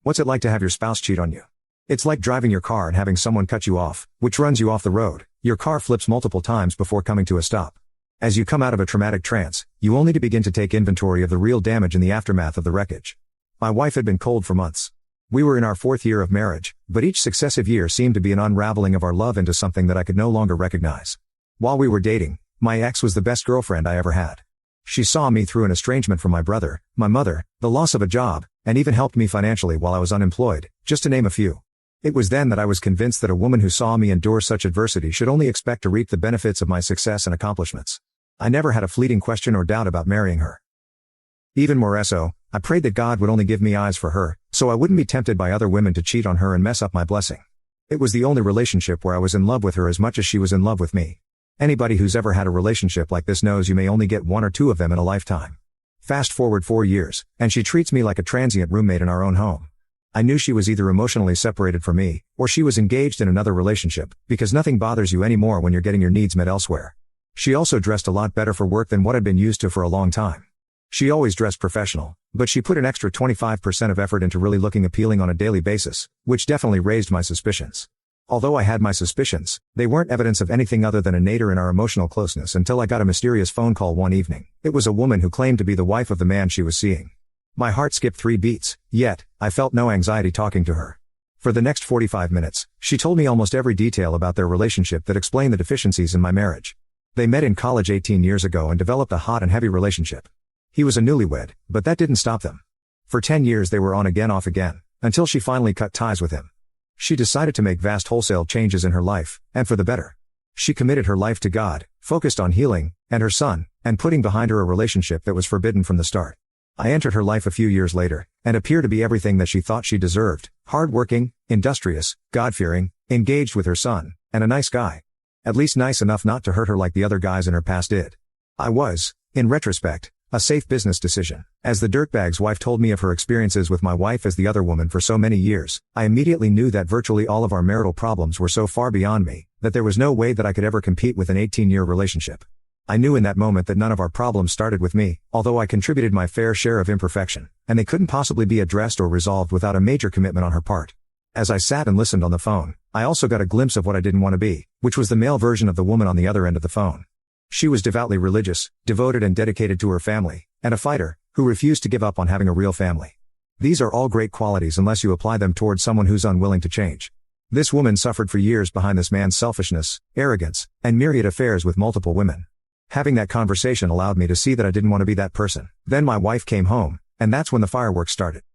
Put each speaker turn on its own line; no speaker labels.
What's it like to have your spouse cheat on you? It's like driving your car and having someone cut you off, which runs you off the road. Your car flips multiple times before coming to a stop. As you come out of a traumatic trance, you only to begin to take inventory of the real damage in the aftermath of the wreckage. My wife had been cold for months. We were in our 4th year of marriage, but each successive year seemed to be an unraveling of our love into something that I could no longer recognize. While we were dating, my ex was the best girlfriend I ever had. She saw me through an estrangement from my brother, my mother, the loss of a job, and even helped me financially while I was unemployed, just to name a few. It was then that I was convinced that a woman who saw me endure such adversity should only expect to reap the benefits of my success and accomplishments. I never had a fleeting question or doubt about marrying her. Even more so, I prayed that God would only give me eyes for her, so I wouldn't be tempted by other women to cheat on her and mess up my blessing. It was the only relationship where I was in love with her as much as she was in love with me. Anybody who's ever had a relationship like this knows you may only get 1 or 2 of them in a lifetime. Fast forward 4 years, and she treats me like a transient roommate in our own home. I knew she was either emotionally separated from me, or she was engaged in another relationship, because nothing bothers you anymore when you're getting your needs met elsewhere. She also dressed a lot better for work than what I'd been used to for a long time. She always dressed professional, but she put an extra 25% of effort into really looking appealing on a daily basis, which definitely raised my suspicions. Although I had my suspicions, they weren't evidence of anything other than a nadir in our emotional closeness until I got a mysterious phone call one evening. It was a woman who claimed to be the wife of the man she was seeing. My heart skipped 3 beats, yet, I felt no anxiety talking to her. For the next 45 minutes, she told me almost every detail about their relationship that explained the deficiencies in my marriage. They met in college 18 years ago and developed a hot and heavy relationship. He was a newlywed, but that didn't stop them. For 10 years they were on again off again, until she finally cut ties with him. She decided to make vast wholesale changes in her life, and for the better. She committed her life to God, focused on healing, and her son, and putting behind her a relationship that was forbidden from the start. I entered her life a few years later, and appeared to be everything that she thought she deserved: hardworking, industrious, God-fearing, engaged with her son, and a nice guy. At least nice enough not to hurt her like the other guys in her past did. I was, in retrospect, a safe business decision. As the dirtbag's wife told me of her experiences with my wife as the other woman for so many years, I immediately knew that virtually all of our marital problems were so far beyond me, that there was no way that I could ever compete with an 18-year relationship. I knew in that moment that none of our problems started with me, although I contributed my fair share of imperfection, and they couldn't possibly be addressed or resolved without a major commitment on her part. As I sat and listened on the phone, I also got a glimpse of what I didn't want to be, which was the male version of the woman on the other end of the phone. She was devoutly religious, devoted and dedicated to her family, and a fighter, who refused to give up on having a real family. These are all great qualities unless you apply them towards someone who's unwilling to change. This woman suffered for years behind this man's selfishness, arrogance, and myriad affairs with multiple women. Having that conversation allowed me to see that I didn't want to be that person. Then my wife came home, and that's when the fireworks started.